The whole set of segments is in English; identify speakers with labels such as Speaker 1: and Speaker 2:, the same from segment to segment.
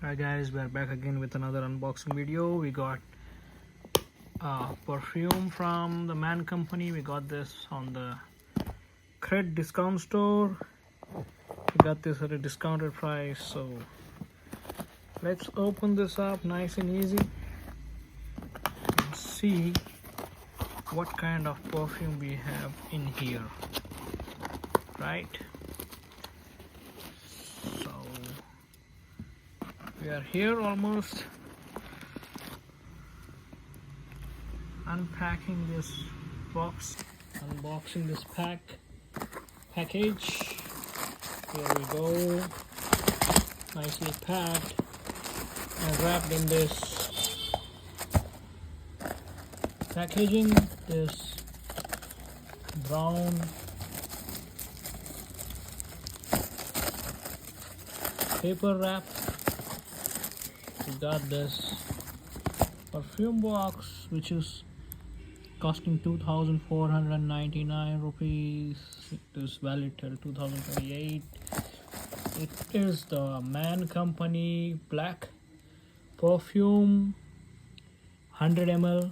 Speaker 1: Hi guys, we are back again with another unboxing video. We got perfume from the Man Company. We got this on the Cred discount store. We got this at a discounted price. So let's open this up nice and easy and see what kind of perfume we have in here, right? So we are here almost unpacking this box, unboxing this package. Here we go, nicely packed and wrapped in this packaging, this brown paper wrap. We got this perfume box which is costing 2,499 rupees. It is valid till 2028. It is the Man Company black perfume, 100 ml.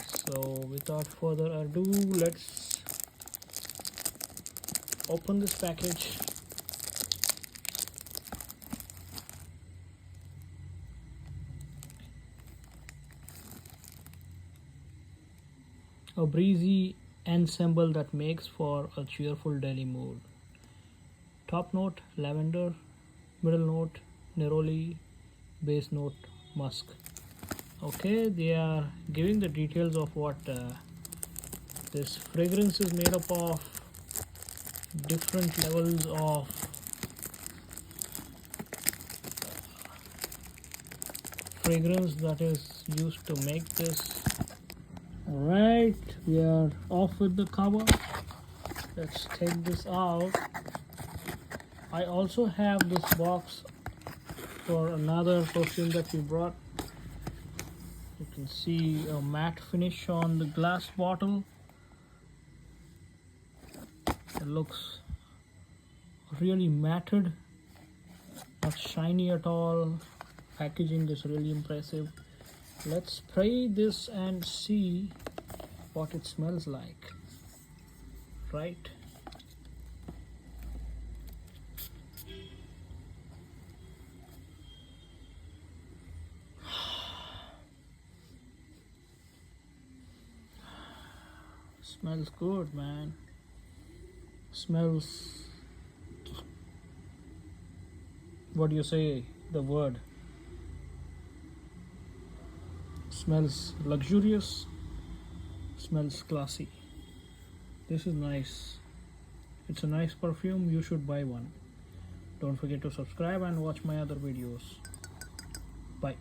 Speaker 1: So without further ado, let's open this package. A breezy ensemble that makes for a cheerful daily mood. Top note lavender, middle note neroli, base note musk. Okay, they are giving the details of what this fragrance is made up of. Different levels of fragrance that is used to make this. Alright, we are off with the cover. Let's take this out. I also have this box for another perfume that we brought. You can see a matte finish on the glass bottle. It looks really matted, not shiny at all. Packaging is really impressive. Let's spray this and see what it smells like, right? Smells good, man. Smells, what do you say, the word? Smells luxurious, smells classy. This is nice. It's a nice perfume. You should buy one. Don't forget to subscribe and watch my other videos. Bye.